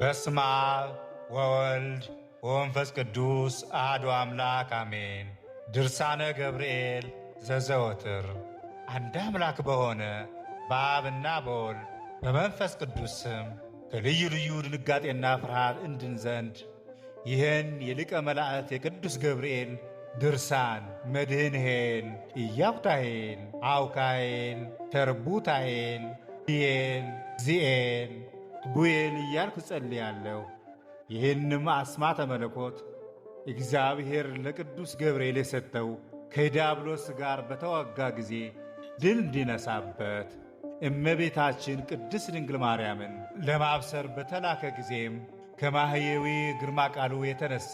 በስመ አብ ወወልድ ወመንፈስ ቅዱስ አሐዱ አምላክ አሜን። ድርሳነ ገብርኤል ዘዘወትር። አንድ አምላክ በሆነ በአብና በወልድ በመንፈስ ቅዱስ ስም ከልዩ ልዩ ድንጋጤና ፍርሃት እንድን ዘንድ ይህን የሊቀ መላእክት የቅዱስ ገብርኤል ድርሳን መድህንሄል ኢያቁታሄል አውካሄል ተርቡታሄል ዲኤል ዚኤል ቡኤል እያልኩ ጸልያለሁ። ይህንም አስማተ መለኮት እግዚአብሔር ለቅዱስ ገብርኤል የሰጠው ከዲያብሎስ ጋር በተዋጋ ጊዜ ድል እንዲነሳበት እመቤታችን ቅድስት ድንግል ማርያምን ለማብሰር በተላከ ጊዜም ከማህየዊ ግርማ ቃሉ የተነሣ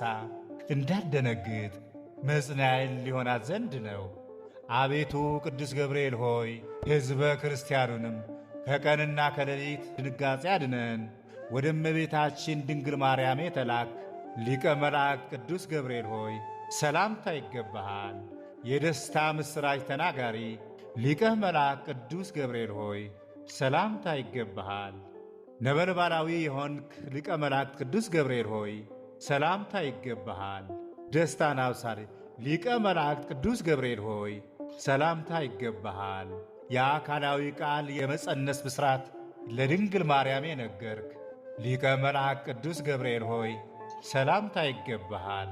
እንዳደነግጥ መጽናዕል ሊሆናት ዘንድ ነው። አቤቱ ቅዱስ ገብርኤል ሆይ ሕዝበ ክርስቲያኑንም ከቀንና ከሌሊት ድንጋጼ አድነን። ወደ እመቤታችን ድንግል ማርያም የተላክ ሊቀ መላእክት ቅዱስ ገብርኤል ሆይ ሰላምታ ይገባሃል። የደስታ ምስራች ተናጋሪ ሊቀ መላእክት ቅዱስ ገብርኤል ሆይ ሰላምታ ይገባሃል። ነበልባላዊ የሆንክ ሊቀ መላእክት ቅዱስ ገብርኤል ሆይ ሰላምታ ይገባሃል። ደስታን አብሳሪ ሊቀ መላእክት ቅዱስ ገብርኤል ሆይ ሰላምታ ይገባሃል። የአካላዊ ቃል የመጸነስ ብስራት ለድንግል ማርያም የነገርክ ሊቀ መላእክት ቅዱስ ገብርኤል ሆይ ሰላምታ ይገባሃል።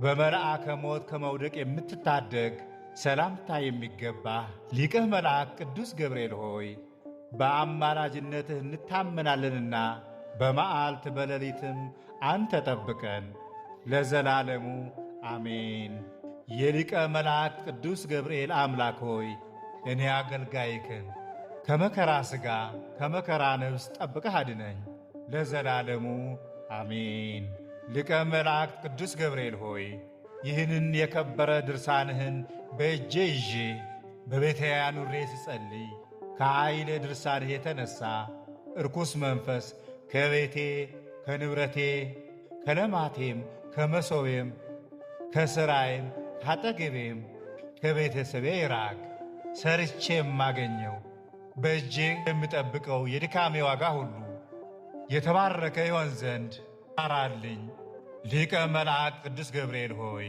በመልአከ ሞት ከመውደቅ የምትታደግ ሰላምታ የሚገባህ ሊቀ መላእክት ቅዱስ ገብርኤል ሆይ በአማላጅነትህ እንታመናለንና በመዓልት በሌሊትም አንተ ጠብቀን ለዘላለሙ አሜን። የሊቀ መላእክት ቅዱስ ገብርኤል አምላክ ሆይ እኔ አገልጋይክን ከመከራ ሥጋ ከመከራ ነፍስ ጠብቀህ አድነኝ ለዘላለሙ አሜን። ሊቀ መላእክት ቅዱስ ገብርኤል ሆይ ይህንን የከበረ ድርሳንህን በእጄ ይዤ በቤቴ አኑሬ ስጸልይ ከኃይለ ድርሳንህ የተነሣ እርኩስ መንፈስ ከቤቴ ከንብረቴ ከለማቴም ከመሶቤም ከሥራዬም ካጠገቤም ከቤተሰቤ ይራቅ። ሰርቼ የማገኘው በእጄ የምጠብቀው የድካሜ ዋጋ ሁሉ የተባረከ ይሆን ዘንድ አራልኝ። ሊቀ መላእክት ቅዱስ ገብርኤል ሆይ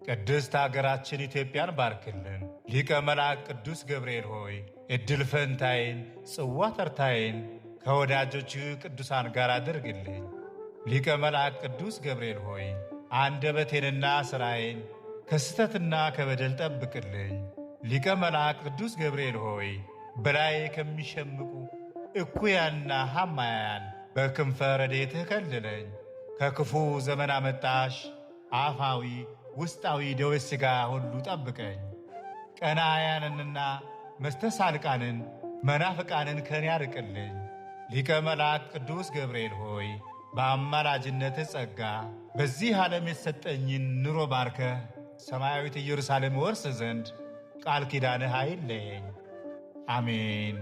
ቅድስት አገራችን ኢትዮጵያን ባርክልን። ሊቀ መላእክት ቅዱስ ገብርኤል ሆይ ዕድል ፈንታዬን ጽዋ ተርታዬን ከወዳጆች ቅዱሳን ጋር አድርግልኝ። ሊቀ መላእክት ቅዱስ ገብርኤል ሆይ አንደበቴንና ሥራዬን ከስተትና ከበደል ጠብቅልኝ። ሊቀ መላእክት ቅዱስ ገብርኤል ሆይ በላይ ከሚሸምቁ እኩያና ሐማያን በክንፈ ረድኤትህ ከልለኝ። ከክፉ ዘመን አመጣሽ አፋዊ ውስጣዊ ደዌ ሥጋ ሁሉ ጠብቀኝ። ቀናያንንና መስተሳልቃንን መናፍቃንን ከኔ ያርቅልኝ። ሊቀ መላእክት ቅዱስ ገብርኤል ሆይ በአማላጅነትህ ጸጋ በዚህ ዓለም የተሰጠኝን ኑሮ ባርከህ ሰማያዊት ኢየሩሳሌም ወርስ ዘንድ ቃል ኪዳንህ አይለየኝ። አሜን።